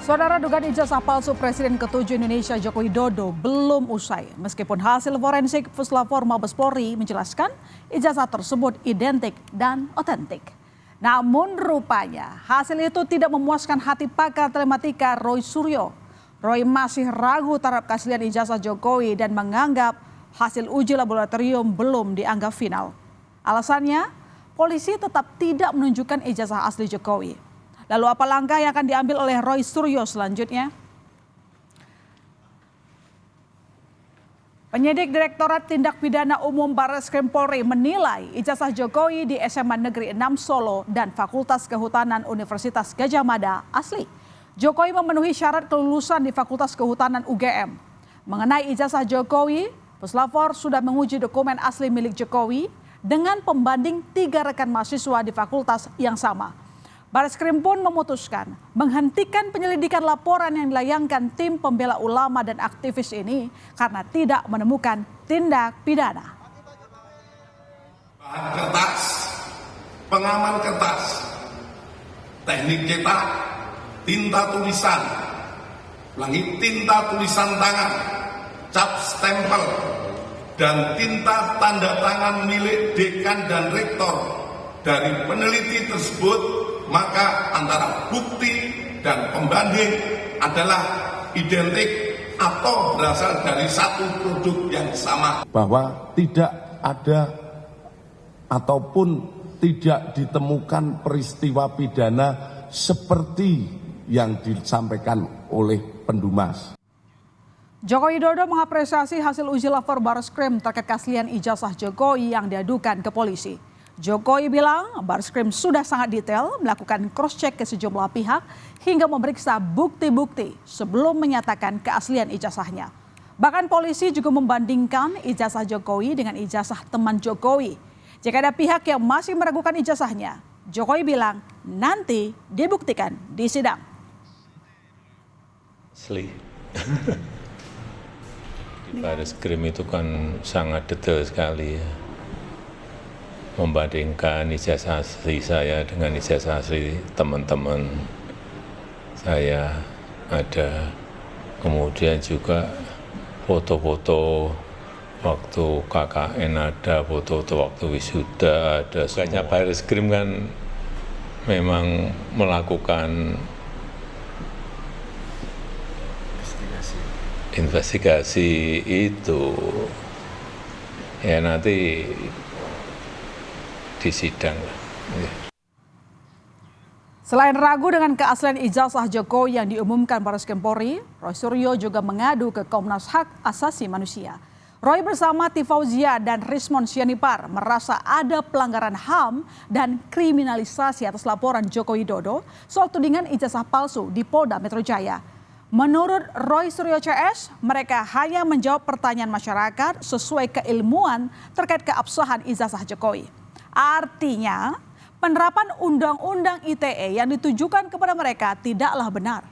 Saudara, dugaan ijazah palsu Presiden ke-7 Indonesia Joko Widodo belum usai. Meskipun hasil forensik Puslapor Mabes Polri menjelaskan ijazah tersebut identik dan otentik. Namun rupanya hasil itu tidak memuaskan hati pakar telematika Roy Suryo. Roy masih ragu terhadap keaslian ijazah Jokowi dan menganggap hasil uji laboratorium belum dianggap final. Alasannya, polisi tetap tidak menunjukkan ijazah asli Jokowi. Lalu apa langkah yang akan diambil oleh Roy Suryo selanjutnya? Penyidik Direktorat Tindak Pidana Umum Barreskrim Polri menilai ijazah Jokowi di SMA Negeri 6 Solo dan Fakultas Kehutanan Universitas Gadjah Mada asli. Jokowi memenuhi syarat kelulusan di Fakultas Kehutanan UGM. Mengenai ijazah Jokowi, Puslapor sudah menguji dokumen asli milik Jokowi dengan pembanding 3 rekan mahasiswa di fakultas yang sama. Barreskrim pun memutuskan menghentikan penyelidikan laporan yang dilayangkan tim pembela ulama dan aktivis ini karena tidak menemukan tindak pidana. Bahan kertas, pengaman kertas, teknik cetak, tinta tulisan, tinta tulisan tangan, cap stempel, dan tinta tanda tangan milik dekan dan rektor dari peneliti tersebut, maka antara bukti dan pembanding adalah identik atau berasal dari satu produk yang sama. Bahwa tidak ada ataupun tidak ditemukan peristiwa pidana seperti yang disampaikan oleh pendumas. Joko Widodo mengapresiasi hasil uji lapor Barreskrim terkait keaslian ijazah Jokowi yang diadukan ke polisi. Jokowi bilang Barreskrim sudah sangat detail melakukan cross-check ke sejumlah pihak hingga memeriksa bukti-bukti sebelum menyatakan keaslian ijazahnya. Bahkan polisi juga membandingkan ijazah Jokowi dengan ijazah teman Jokowi. Jika ada pihak yang masih meragukan ijazahnya, Jokowi bilang nanti dibuktikan di sidang. Asli. Di Barreskrim itu kan sangat detail sekali ya. Membandingkan ijazah asli saya dengan ijazah asli teman-teman saya ada. Kemudian juga foto-foto waktu KKN ada, foto-foto waktu wisuda ada. Kayaknya Barreskrim kan memang melakukan investigasi itu. Ya nanti di sidang. Selain ragu dengan keaslian ijazah Jokowi yang diumumkan Barreskrim Polri, Roy Suryo juga mengadu ke Komnas Hak Asasi Manusia. Roy bersama Tifauzia dan Rismon Sianipar merasa ada pelanggaran HAM dan kriminalisasi atas laporan Joko Widodo soal tudingan ijazah palsu di Polda Metro Jaya. Menurut Roy Suryo CS, mereka hanya menjawab pertanyaan masyarakat sesuai keilmuan terkait keabsahan ijazah Jokowi. Artinya, penerapan Undang-Undang ITE yang ditujukan kepada mereka tidaklah benar.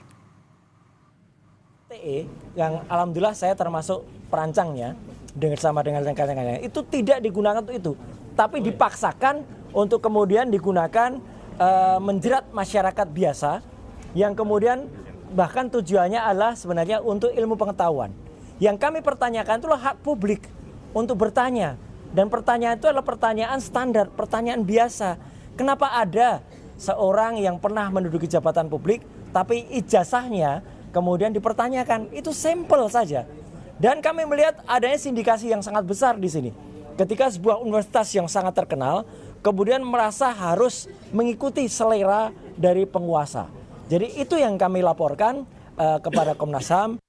ITE yang alhamdulillah saya termasuk perancangnya bersama dengan rekan-rekannya itu tidak digunakan untuk itu, tapi dipaksakan untuk kemudian digunakan menjerat masyarakat biasa yang kemudian bahkan tujuannya adalah sebenarnya untuk ilmu pengetahuan. Yang kami pertanyakan itulah hak publik untuk bertanya. Dan pertanyaan itu adalah pertanyaan standar, pertanyaan biasa. Kenapa ada seorang yang pernah menduduki jabatan publik, tapi ijazahnya kemudian dipertanyakan? Itu sampel saja. Dan kami melihat adanya sindikasi yang sangat besar di sini. Ketika sebuah universitas yang sangat terkenal, kemudian merasa harus mengikuti selera dari penguasa. Jadi itu yang kami laporkan kepada Komnas HAM.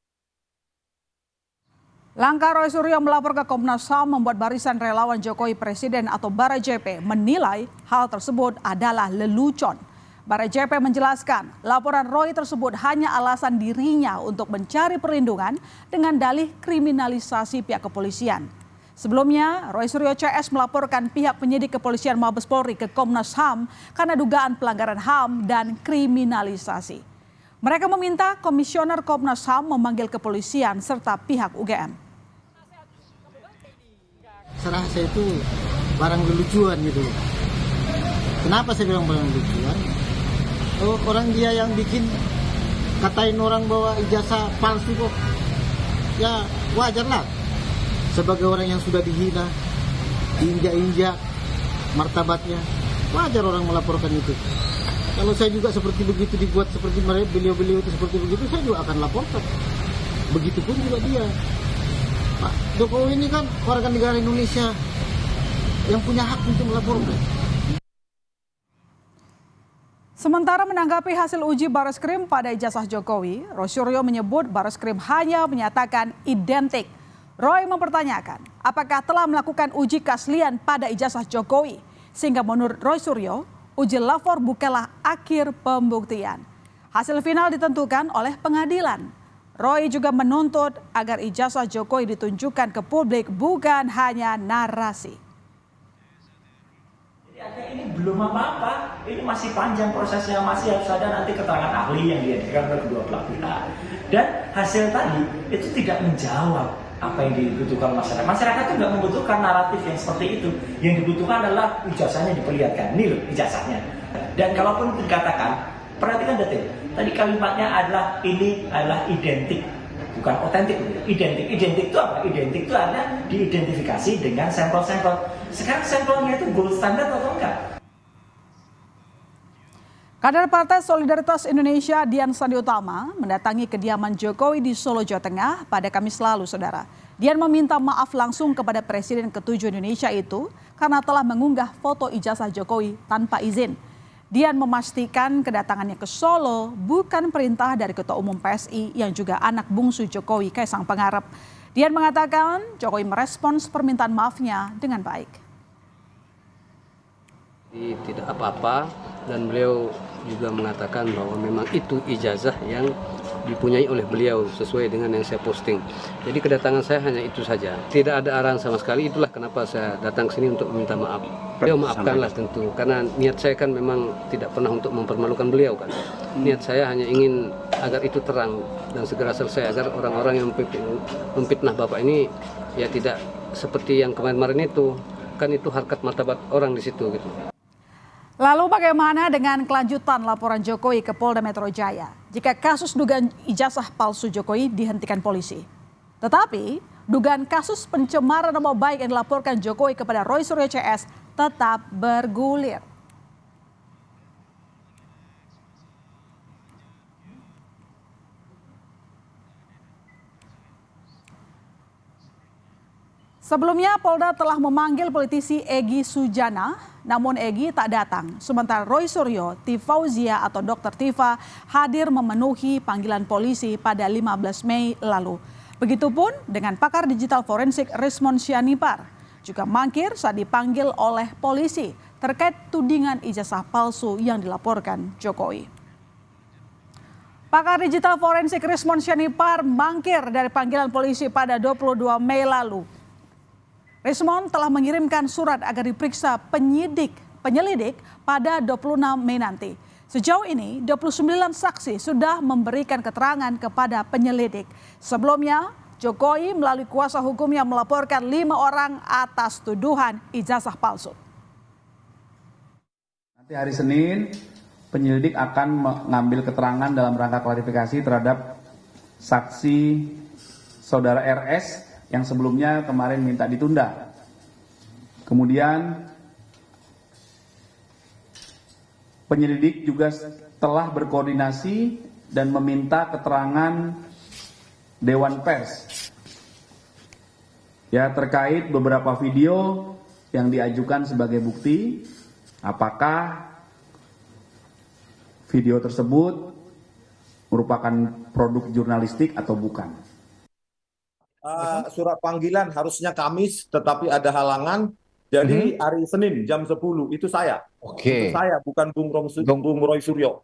Langkah Roy Suryo melapor ke Komnas HAM membuat barisan relawan Jokowi Presiden atau Bara JP menilai hal tersebut adalah lelucon. Bara JP menjelaskan laporan Roy tersebut hanya alasan dirinya untuk mencari perlindungan dengan dalih kriminalisasi pihak kepolisian. Sebelumnya, Roy Suryo CS melaporkan pihak penyidik kepolisian Mabes Polri ke Komnas HAM karena dugaan pelanggaran HAM dan kriminalisasi. Mereka meminta Komisioner Komnas HAM memanggil kepolisian serta pihak UGM. Saya rasa itu barang lelucuan gitu. Kenapa saya bilang barang lelucuan? Oh, orang dia yang bikin katain orang bawa ijazah palsu kok. Ya wajar lah. Sebagai orang yang sudah dihina, diinjak-injak martabatnya, wajar orang melaporkan itu. Kalau saya juga seperti begitu dibuat seperti beliau-beliau itu seperti begitu, saya juga akan laporkan. Begitupun juga dia. Pak Jokowi ini kan warga negara Indonesia yang punya hak untuk melaporkan. Sementara menanggapi hasil uji Bareskrim pada ijazah Jokowi, Roy Suryo menyebut Bareskrim hanya menyatakan identik. Roy mempertanyakan apakah telah melakukan uji keaslian pada ijazah Jokowi, sehingga menurut Roy Suryo, uji lapor bukanlah akhir pembuktian. Hasil final ditentukan oleh pengadilan. Roy juga menuntut agar ijazah Jokowi ditunjukkan ke publik, bukan hanya narasi. Ini belum apa-apa, ini masih panjang prosesnya, masih harus ada nanti keterangan ahli yang dihadirkan oleh kedua belah pihak. Dan hasil tadi itu tidak menjawab apa yang dibutuhkan masyarakat. Masyarakat itu nggak membutuhkan naratif yang seperti itu. Yang dibutuhkan adalah ijazahnya diperlihatkan, nih loh ijazahnya. Dan kalaupun dikatakan, perhatikan detail. Tadi kalimatnya adalah ini adalah identik, bukan otentik. Identik, identik itu apa? Identik itu adalah diidentifikasi dengan sampel-sampel. Sekarang sampelnya itu gold standard atau enggak? Kader Partai Solidaritas Indonesia Dian Sandi Utama mendatangi kediaman Jokowi di Solo, Jawa Tengah pada Kamis lalu, saudara. Dian meminta maaf langsung kepada Presiden ke-7 Indonesia itu karena telah mengunggah foto ijazah Jokowi tanpa izin. Dian memastikan kedatangannya ke Solo bukan perintah dari Ketua Umum PSI yang juga anak bungsu Jokowi, Kaisang Pangarep. Dian mengatakan Jokowi merespons permintaan maafnya dengan baik. Tidak apa-apa, dan beliau juga mengatakan bahwa memang itu ijazah yang dipunyai oleh beliau sesuai dengan yang saya posting. Jadi kedatangan saya hanya itu saja. Tidak ada arahan sama sekali, itulah kenapa saya datang ke sini untuk meminta maaf. Beliau maafkanlah tentu, karena niat saya kan memang tidak pernah untuk mempermalukan beliau kan. Niat saya hanya ingin agar itu terang dan segera selesai, agar orang-orang yang memfitnah Bapak ini ya tidak seperti yang kemarin-kemarin itu. Kan itu harkat martabat orang di situ gitu. Lalu bagaimana dengan kelanjutan laporan Jokowi ke Polda Metro Jaya jika kasus dugaan ijazah palsu Jokowi dihentikan polisi? Tetapi dugaan kasus pencemaran nama baik yang dilaporkan Jokowi kepada Roy Suryo CS tetap bergulir. Sebelumnya Polda telah memanggil politisi Egy Sujana, namun Egy tak datang. Sementara Roy Suryo, Tifauzia atau Dr. Tifa hadir memenuhi panggilan polisi pada 15 Mei lalu. Begitupun dengan pakar digital forensik Rismon Sianipar, juga mangkir saat dipanggil oleh polisi terkait tudingan ijazah palsu yang dilaporkan Jokowi. Pakar digital forensik Rismon Sianipar mangkir dari panggilan polisi pada 22 Mei lalu. Rismon telah mengirimkan surat agar diperiksa penyelidik pada 26 Mei nanti. Sejauh ini 29 saksi sudah memberikan keterangan kepada penyelidik. Sebelumnya Jokowi melalui kuasa hukumnya melaporkan 5 orang atas tuduhan ijazah palsu. Nanti hari Senin penyelidik akan mengambil keterangan dalam rangka klarifikasi terhadap saksi saudara RS yang sebelumnya kemarin minta ditunda. Kemudian penyelidik juga telah berkoordinasi dan meminta keterangan Dewan Pers ya terkait beberapa video yang diajukan sebagai bukti, apakah video tersebut merupakan produk jurnalistik atau bukan. Surat panggilan harusnya Kamis, tetapi ada halangan. Jadi hari Senin jam 10 itu saya. Itu saya, bukan Bung Roy Suryo.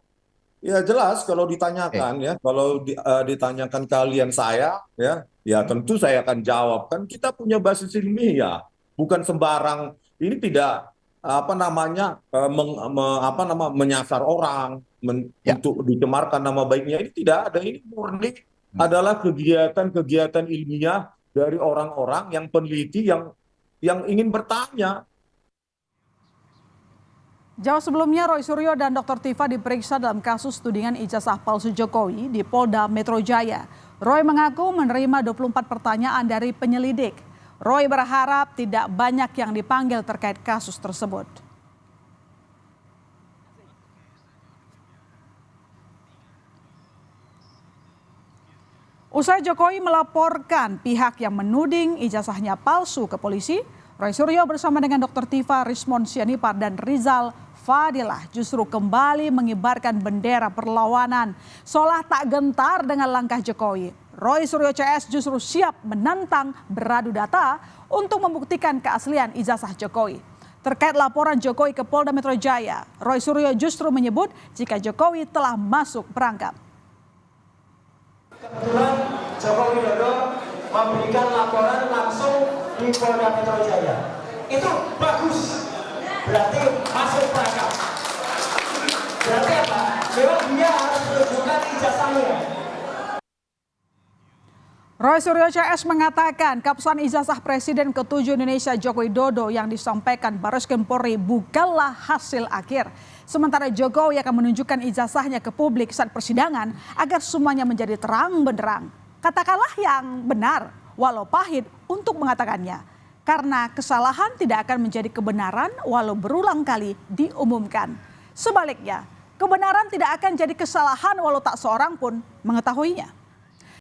Ya jelas kalau ditanyakan ya, kalau ditanyakan kalian saya ya tentu saya akan jawab. Kan kita punya basis ilmiah, bukan sembarang. Ini tidak menyasar orang untuk dicemarkan nama baiknya. Ini tidak ada, ini murni adalah kegiatan-kegiatan ilmiah dari orang-orang yang peneliti yang ingin bertanya. Jauh sebelumnya, Roy Suryo dan Dr. Tifa diperiksa dalam kasus tudingan ijazah palsu Jokowi di Polda Metro Jaya. Roy mengaku menerima 24 pertanyaan dari penyelidik. Roy berharap tidak banyak yang dipanggil terkait kasus tersebut. Usai Jokowi melaporkan pihak yang menuding ijazahnya palsu ke polisi, Roy Suryo bersama dengan Dr. Tifa, Rismon Sianipar, dan Rizal Fadilah justru kembali mengibarkan bendera perlawanan, seolah tak gentar dengan langkah Jokowi. Roy Suryo CS justru siap menantang beradu data untuk membuktikan keaslian ijazah Jokowi. Terkait laporan Jokowi ke Polda Metro Jaya, Roy Suryo justru menyebut jika Jokowi telah masuk perangkap. Kebetulan Joko Widodo memberikan laporan langsung di Polda Metro Jaya. Itu bagus. Berarti masuk perangkap. Berarti apa? Memang dia harus menunjukkan ijazahnya. Roy Suryo CS mengatakan kapsulan ijazah Presiden ke-7 Indonesia Joko Widodo yang disampaikan Barreskrim Polri bukanlah hasil akhir. Sementara Jokowi akan menunjukkan ijazahnya ke publik saat persidangan agar semuanya menjadi terang benderang. Katakanlah yang benar, walau pahit untuk mengatakannya. Karena kesalahan tidak akan menjadi kebenaran walau berulang kali diumumkan. Sebaliknya, kebenaran tidak akan jadi kesalahan walau tak seorang pun mengetahuinya.